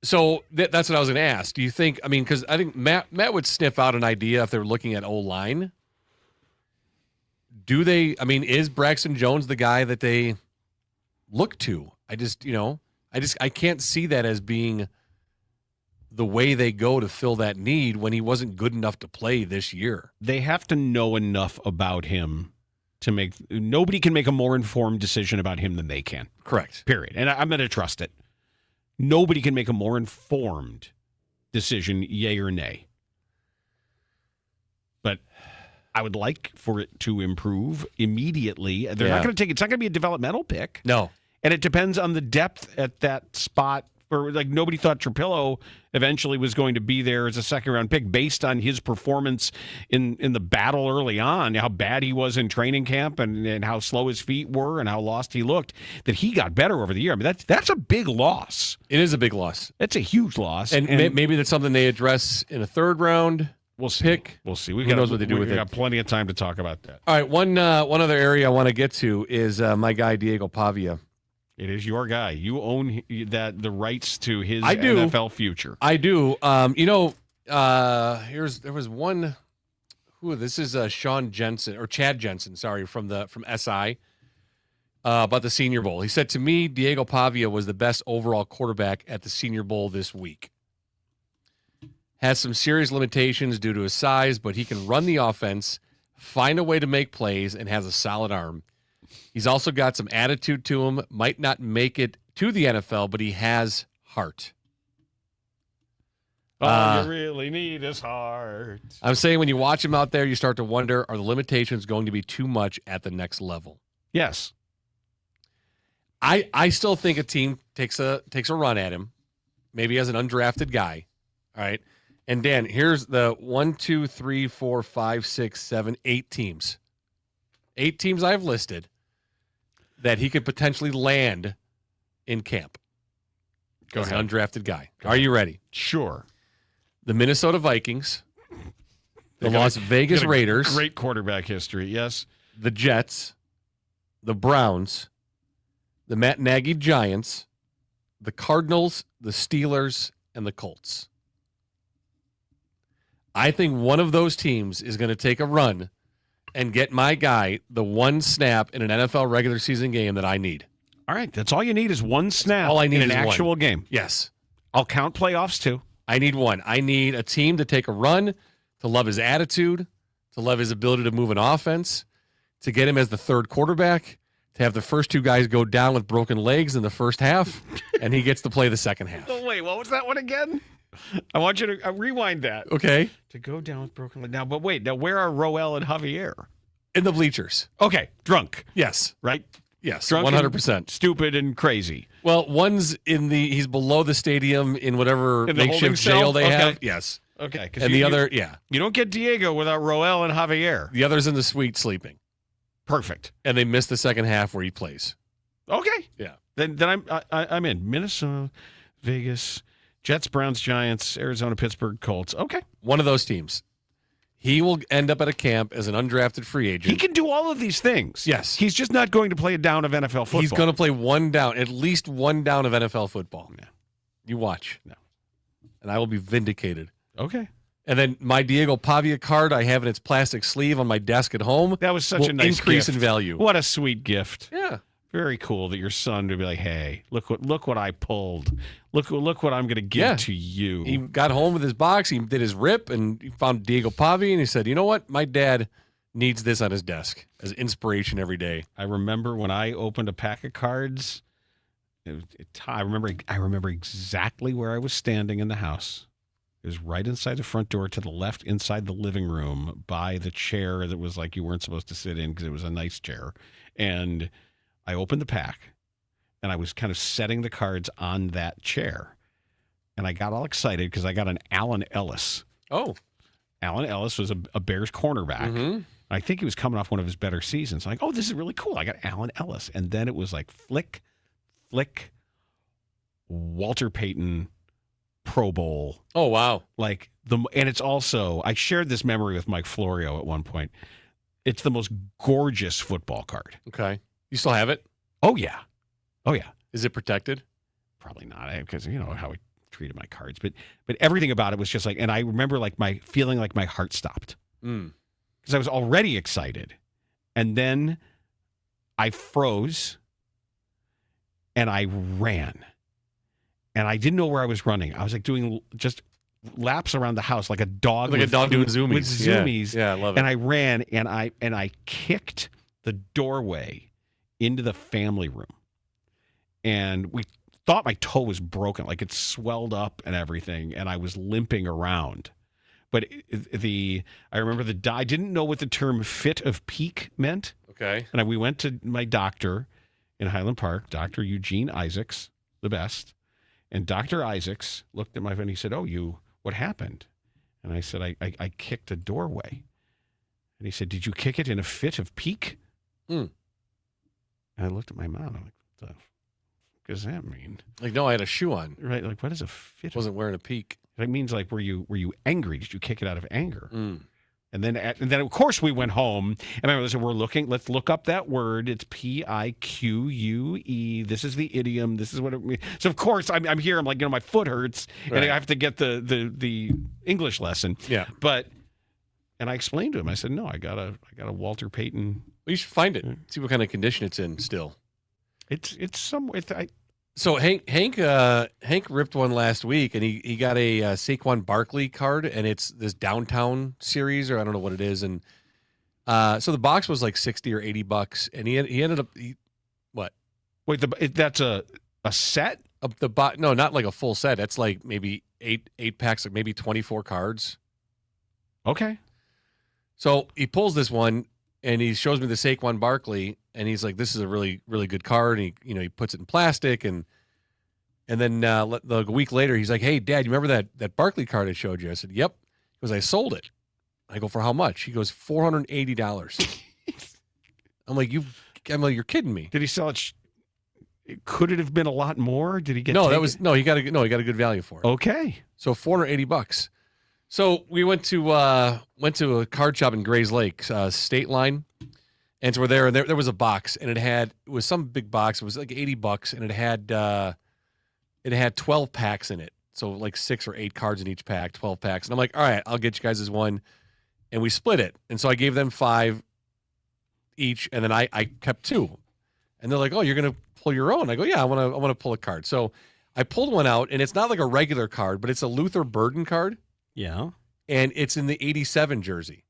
So that's what I was going to ask. Do you think, because I think Matt would sniff out an idea if they're looking at O-line. Is Braxton Jones the guy that they look to? I can't see that as being the way they go to fill that need when he wasn't good enough to play this year. They have to know enough about him to nobody can make a more informed decision about him than they can. Correct. Period. And I'm going to trust it. Nobody can make a more informed decision, yay or nay. But I would like for it to improve immediately. They're not going to it's not going to be a developmental pick. No. And it depends on the depth at that spot. Nobody thought Trapillo eventually was going to be there as a second-round pick based on his performance in the battle early on, how bad he was in training camp and how slow his feet were and how lost he looked, that he got better over the year. That's a big loss. It is a big loss. It's a huge loss. And maybe that's something they address in a 3rd round. We'll see. Pick. We'll see. Who knows what they do with it. We've got plenty of time to talk about that. All right, one other area I want to get to is my guy Diego Pavia. It is your guy. You own the rights to his NFL future. I do. There was one. This is Sean Jensen or Chad Jensen. Sorry, from SI about the Senior Bowl. He said to me, Diego Pavia was the best overall quarterback at the Senior Bowl this week. Has some serious limitations due to his size, but he can run the offense, find a way to make plays, and has a solid arm. He's also got some attitude to him. Might not make it to the NFL, but he has heart. All you really need is heart. I'm saying when you watch him out there, you start to wonder, are the limitations going to be too much at the next level? Yes. I still think a team takes a run at him, maybe as an undrafted guy. All right. And Dan, here's the 1, 2, 3, 4, 5, 6, 7, 8 teams. 8 teams I've listed that he could potentially land in camp. Go as ahead. An undrafted guy. Are you ready? Sure. The Minnesota Vikings, the Las Vegas Raiders. Great quarterback history, yes. The Jets, the Browns, the Matt Nagy Giants, the Cardinals, the Steelers, and the Colts. I think one of those teams is going to take a run and get my guy the one snap in an NFL regular season game that I need. All right, that's all you need is one snap all I need in an is actual one. game. Yes. I'll count playoffs too. I need one. I need a team to take a run, to love his attitude, to love his ability to move an offense, to get him as the 3rd quarterback, to have the first 2 guys go down with broken legs in the first half, and he gets to play the second half. Oh, wait, what was that one again? I want you to rewind that. Okay. To go down with broken legs. Now, but wait, where are Roel and Javier? In the bleachers. Okay, drunk. Yes. Right? Yes, drunk 100%. Stupid and crazy. Well, one's he's below the stadium in whatever in the makeshift jail they have. Yes. Okay. And the other, yeah. You don't get Diego without Roel and Javier. The other's in the suite sleeping. Perfect. And they missed the second half where he plays. Okay. Yeah. Then I'm in. Minnesota, Vegas, Jets, Browns, Giants, Arizona, Pittsburgh, Colts. Okay. One of those teams. He will end up at a camp as an undrafted free agent. He can do all of these things. Yes. He's just not going to play a down of NFL football. He's going to play one down, at least one down of NFL football. No. You watch. No. And I will be vindicated. Okay. And then my Diego Pavia card, I have in its plastic sleeve on my desk at home. That was such a nice increase gift. in value. What a sweet gift. Yeah. Very cool that your son would be like, hey, look what I pulled. Look what I'm going to give to you. He got home with his box. He did his rip and he found Diego Pavia and he said, you know what? My dad needs this on his desk as inspiration every day. I remember when I opened a pack of cards. I remember exactly where I was standing in the house. It was right inside the front door to the left inside the living room by the chair that was like you weren't supposed to sit in because it was a nice chair. And I opened the pack and I was kind of setting the cards on that chair. And I got all excited because I got an Allen Ellis. Oh. Allen Ellis was a Bears cornerback. Mm-hmm. I think he was coming off one of his better seasons. I'm like, oh, this is really cool. I got Allen Ellis. And then it was like flick, Walter Payton, Pro Bowl. Oh, wow. And it's also, I shared this memory with Mike Florio at one point. It's the most gorgeous football card. Okay. You still have it? Oh, yeah. Is it protected? Probably not, because you know how we treated my cards. But everything about it was just like, and I remember like my feeling like my heart stopped. Because I was already excited. And then I froze and I ran. And I didn't know where I was running. I was like doing just laps around the house like a dog. Like a dog doing zoomies. With zoomies. Yeah, I love it. And I ran and I kicked the doorway into the family room. And we thought my toe was broken, like it swelled up and everything, and I was limping around. But I remember I didn't know what the term fit of peak meant. Okay. And we went to my doctor in Highland Park, Dr. Eugene Isaacs, the best. And Dr. Isaacs looked at my friend and he said, what happened? And I said, I kicked a doorway. And he said, did you kick it in a fit of pique? And I looked at my mom. I'm like, what the fuck does that mean? Like, no, I had a shoe on. Right. Like, what is a fit? Wasn't wearing a peak. That means like, were you angry? Did you kick it out of anger? And then of course we went home and I said, let's look up that word. It's Pique. This is the idiom. This is what it means. So of course I'm here. I'm like, my foot hurts and I have to get the English lesson. Yeah. And I explained to him, I said, no, I got a Walter Payton. Well, you should find it. See what kind of condition it's in still. So Hank ripped one last week, and he got a Saquon Barkley card, and it's this downtown series, or I don't know what it is, and so the box was like $60 or $80, and he ended up what? Wait, that's a set? No, not like a full set. That's like maybe eight packs, like maybe 24 cards. Okay. So he pulls this one, and he shows me the Saquon Barkley, and he's like, "This is a really, really good card." And he puts it in plastic, and then the week later, he's like, "Hey, Dad, you remember that Barkley card I showed you?" I said, "Yep." He goes, "I sold it." I go, "For how much?" He goes, $480. I'm like, you're kidding me. Did he sell it? Could it have been a lot more? Did he get? No, he got a good value for it. Okay, so $480. So we went to a card shop in Grays Lake, State Line, and so we're there, and there was a box, and it was some big box. It was like $80, and it had 12 packs in it, so like 6 or 8 cards in each pack, 12 packs. And I'm like, all right, I'll get you guys this one, and we split it, and so I gave them 5 each, and then I kept 2, and they're like, oh, you're gonna pull your own? I go, yeah, I want to pull a card. So I pulled one out, and it's not like a regular card, but it's a Luther Burden card. Yeah. And it's in the 87 jersey.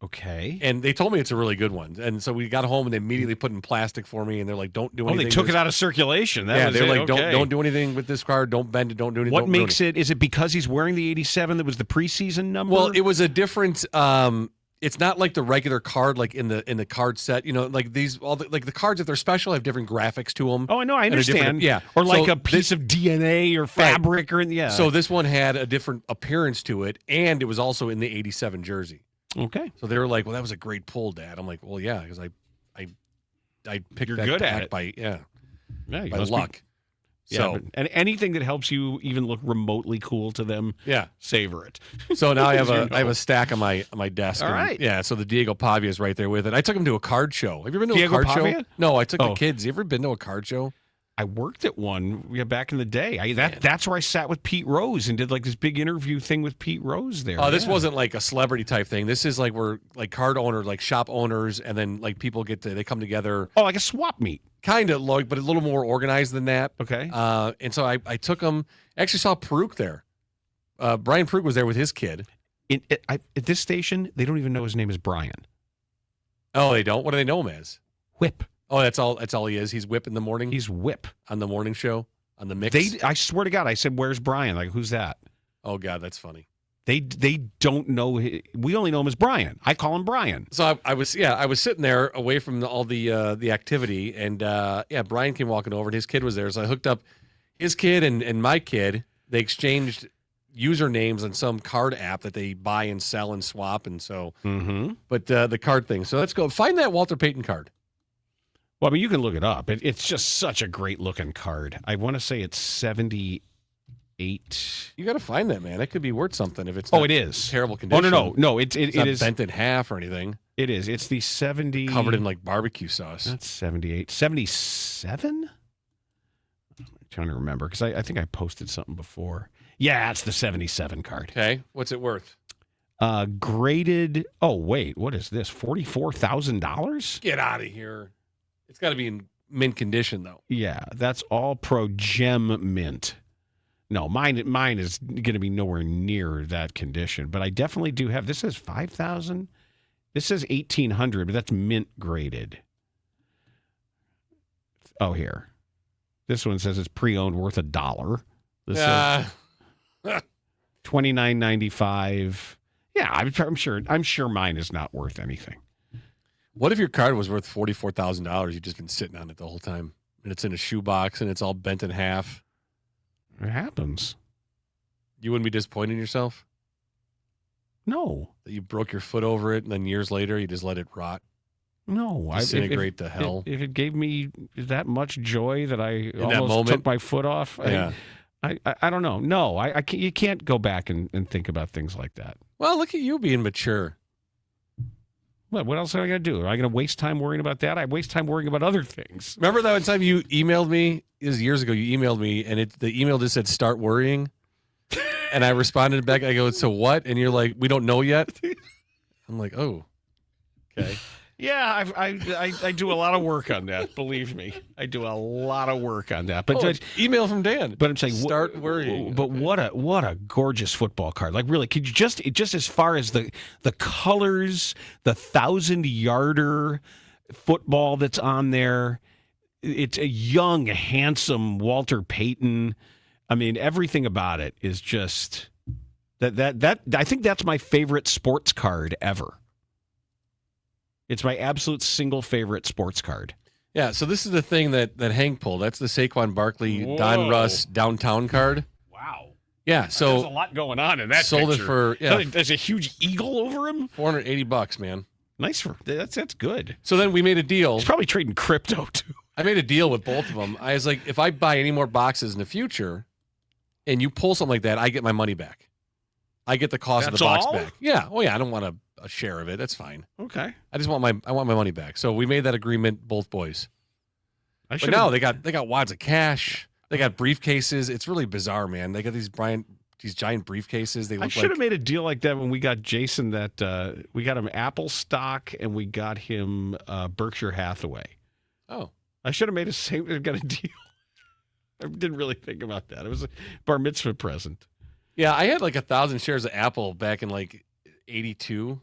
Okay. And they told me it's a really good one. And so we got home and they immediately put it in plastic for me. And they're like, don't do anything. Oh, they took it out of circulation. They're like, don't do anything with this card. Don't bend it. Don't do anything. What makes it? Is it because he's wearing the 87 that was the preseason number? Well, it was a different. It's not like the regular card, like in the card set. Like the cards, if they're special, have different graphics to them. Oh, I know, I understand. Yeah, or like a piece of DNA or fabric, or yeah. So this one had a different appearance to it, and it was also in the 87 jersey. Okay. So they were like, "Well, that was a great pull, Dad." I'm like, "Well, yeah, because I picked You're that good at pack it. by You by must luck." Be, So and anything that helps you even look remotely cool to them, savor it. So now I have a stack on my desk. All right. Yeah. So the Diego Pavia is right there with it. I took him to a card show. Have you ever been to Diego a card Pavia? show? No, I took the Oh. kids. You ever been to a card show? I worked at one back in the day. That's where I sat with Pete Rose and did like this big interview thing with Pete Rose there. Oh, this wasn't like a celebrity type thing. This is like where like card owners, like shop owners, and then like people they come together. Oh, like a swap meet. Kind of like, but a little more organized than that. Okay. And so I took him. Actually saw Peruk there. Brian Peruk was there with his kid. At this station, they don't even know his name is Brian. Oh, they don't? What do they know him as? Whip. Oh, that's all he is. He's Whip in the morning. He's Whip on the morning show on the mix. I swear to God, I said, "Where's Brian?" Like, who's that? Oh God, that's funny. They don't know. We only know him as Brian. I call him Brian. So I was sitting there away from all the activity, and Brian came walking over, and his kid was there. So I hooked up his kid and my kid. They exchanged usernames on some card app that they buy and sell and swap, and so. Mm-hmm. But the card thing. So let's go find that Walter Payton card. Well, I mean, you can look it up. It's just such a great looking card. I want to say it's 78. You got to find that, man. That could be worth something if it's. It is terrible condition. Oh no, it not is bent in half or anything. It is. It's the 70 covered in like barbecue sauce. That's 78, 77. I'm trying to remember because I think I posted something before. Yeah, it's the 77 card. Okay, what's it worth? Graded. Oh wait, what is this? $44,000. Get out of here. It's got to be in mint condition, though. Yeah, that's all pro gem mint. No, mine is going to be nowhere near that condition, but I definitely do have. This says 5,000. This says 1,800, but that's mint graded. Oh, here. This one says it's pre-owned, worth $1. This says $29.95. Yeah, I'm sure mine is not worth anything. What if your card was worth $44,000? You've just been sitting on it the whole time, and it's in a shoebox, and it's all bent in half. It happens. You wouldn't be disappointed in yourself? No. That you broke your foot over it, and then years later, you just let it rot? No. Disintegrate to hell? If it gave me that much joy that I in almost that moment, took my foot off, yeah. I don't know. No, I can't, you can't go back and think about things like that. Well, look at you being mature. What else am I going to do? Am I going to waste time worrying about that? I waste time worrying about other things. Remember that one time you emailed me? It was years ago. You emailed me, and the email just said, "Start worrying." And I responded back. I go, "So what?" And you're like, "We don't know yet." I'm like, "Oh, okay." Yeah, I do a lot of work on that. Believe me, I do a lot of work on that. But email from Dan. But I'm saying, start worrying. But what a gorgeous football card! Like really, could you just as far as the colors, the 1,000-yarder football that's on there, it's a young, handsome Walter Payton. I mean, everything about it is just that. I think that's my favorite sports card ever. It's my absolute single favorite sports card. Yeah, so this is the thing that Hank pulled. That's the Saquon Barkley, Don Russ downtown card. Wow. Yeah, so there's a lot going on in that. Sold picture. it for There's a huge eagle over him. $480, man. Nice for that's good. So then we made a deal. He's probably trading crypto too. I made a deal with both of them. I was like, if I buy any more boxes in the future, and you pull something like that, I get my money back. I get the cost of the box back. Yeah. Oh yeah. I don't want a share of it. That's fine. Okay. I just want my money back. So we made that agreement, both boys. But now they got wads of cash. They got briefcases. It's really bizarre, man. They got these giant briefcases. They look I should have made a deal like that when we got Jason. That we got him Apple stock and we got him Berkshire Hathaway. Oh, I should have got a deal. I didn't really think about that. It was a bar mitzvah present. Yeah, I had like 1,000 shares of Apple back in like 82,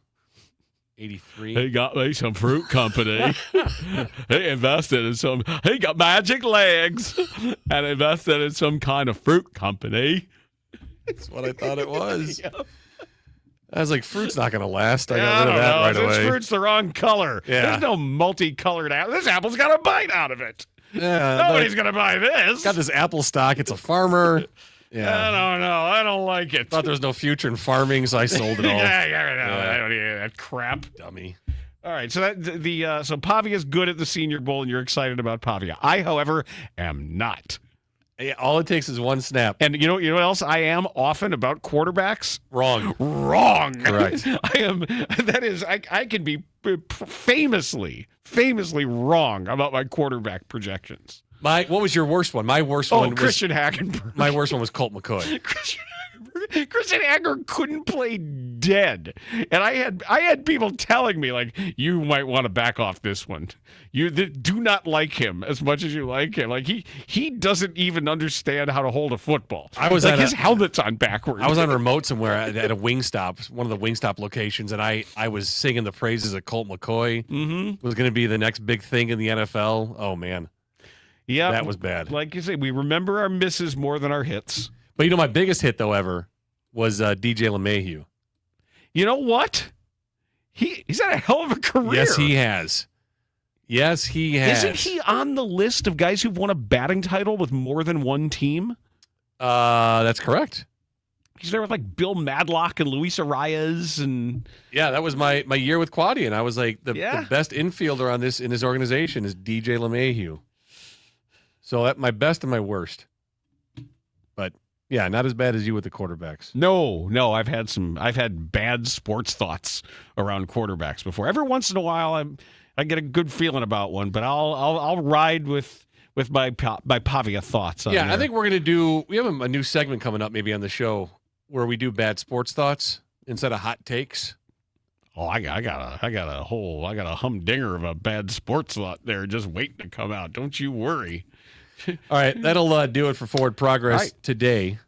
83. He got me some fruit company. He invested in some. He got magic legs and invested in some kind of fruit company. That's what I thought it was. Yep. I was like, fruit's not going to last. I Yeah, got rid of that right this away. This fruit's the wrong color. Yeah. There's no multicolored apple. This apple's got a bite out of it. Yeah, Nobody's going to buy this. Got this Apple stock. It's a farmer. Yeah. I don't know. I don't like it. Thought there was no future in farming, so I sold it all. I don't need that crap. Dummy. All right, so so Pavia's good at the Senior Bowl, and you're excited about Pavia. I, however, am not. Yeah, all it takes is one snap. And you know what else I am often about quarterbacks? Wrong. Correct. I am. That is, I can be famously wrong about my quarterback projections. What was your worst one? My worst one was Christian Hackenberg. My worst one was Colt McCoy. Christian Hackenberg couldn't play dead, and I had people telling me like, you might want to back off this one. You do not like him as much as you like him. Like he doesn't even understand how to hold a football. I was like his helmet's on backwards. I was on remote somewhere at a Wingstop, one of the Wingstop locations, and I was singing the praises of Colt McCoy. Was going to be the next big thing in the NFL. Oh man, yeah, that was bad. Like you say, we remember our misses more than our hits. But you know, my biggest hit though ever was DJ LeMahieu. You know what? He's had a hell of a career. Yes, he has. Isn't he on the list of guys who've won a batting title with more than one team? That's correct. He's there with like Bill Madlock and Luis Arias and yeah, that was my year with Quaddy, and I was like the best infielder in this organization is DJ LeMahieu. So that my best and my worst. But yeah, not as bad as you with the quarterbacks. No, I've had bad sports thoughts around quarterbacks before. Every once in a while, I get a good feeling about one, but I'll ride with my Pavia thoughts. On I think we have a new segment coming up maybe on the show where we do bad sports thoughts instead of hot takes. Oh, I got a humdinger of a bad sports thought there just waiting to come out. Don't you worry. All right, that'll do it for Forward Progress today.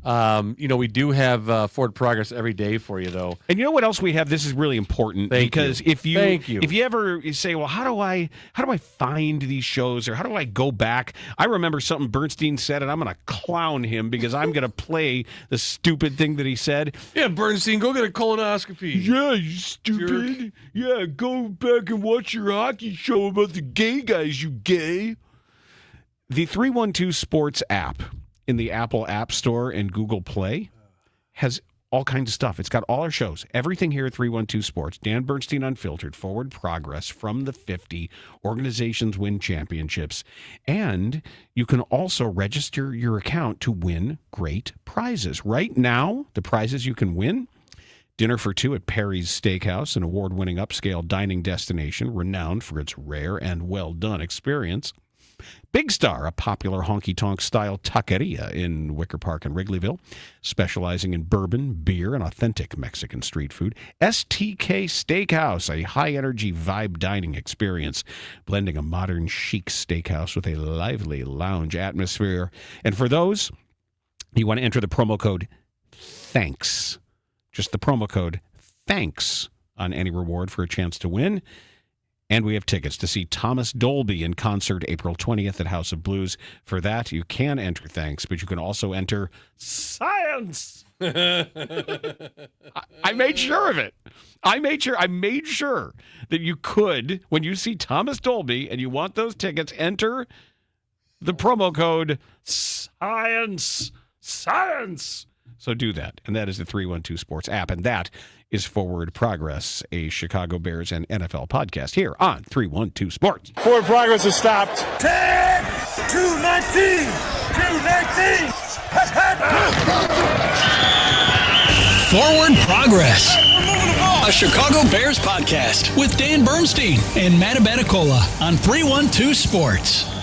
We do have Forward Progress every day for you, though. And you know what else we have? This is really important because if you ever say, well, how do I find these shows or how do I go back? I remember something Bernstein said, and I'm going to clown him because I'm going to play the stupid thing that he said. Yeah, Bernstein, go get a colonoscopy. Yeah, you stupid. Jerk. Yeah, go back and watch your hockey show about the gay guys, you gay. The 312 Sports app in the Apple App Store and Google Play has all kinds of stuff. It's got all our shows, everything here at 312 Sports. Dan Bernstein Unfiltered, Forward Progress, From the 50, Organizations Win Championships. And you can also register your account to win great prizes. Right now, the prizes you can win: dinner for two at Perry's Steakhouse, an award-winning upscale dining destination renowned for its rare and well-done experience. Big Star, a popular honky-tonk style taqueria in Wicker Park and Wrigleyville, specializing in bourbon, beer, and authentic Mexican street food. STK Steakhouse, a high-energy vibe dining experience, blending a modern chic steakhouse with a lively lounge atmosphere. And for those, you want to enter the promo code THANKS. Just the promo code THANKS on any reward for a chance to win. And we have tickets to see Thomas Dolby in concert April 20th at House of Blues. For that, you can enter thanks, but you can also enter science. I made sure of it. I made sure that you could, when you see Thomas Dolby and you want those tickets, enter the promo code science. So do that. And that is the 312 Sports app. And that is Forward Progress, a Chicago Bears and NFL podcast here on 312 Sports. Forward Progress has stopped. 10, 219, 219. Forward Progress, a Chicago Bears podcast with Dan Bernstein and Matt Abeticola on 312 Sports.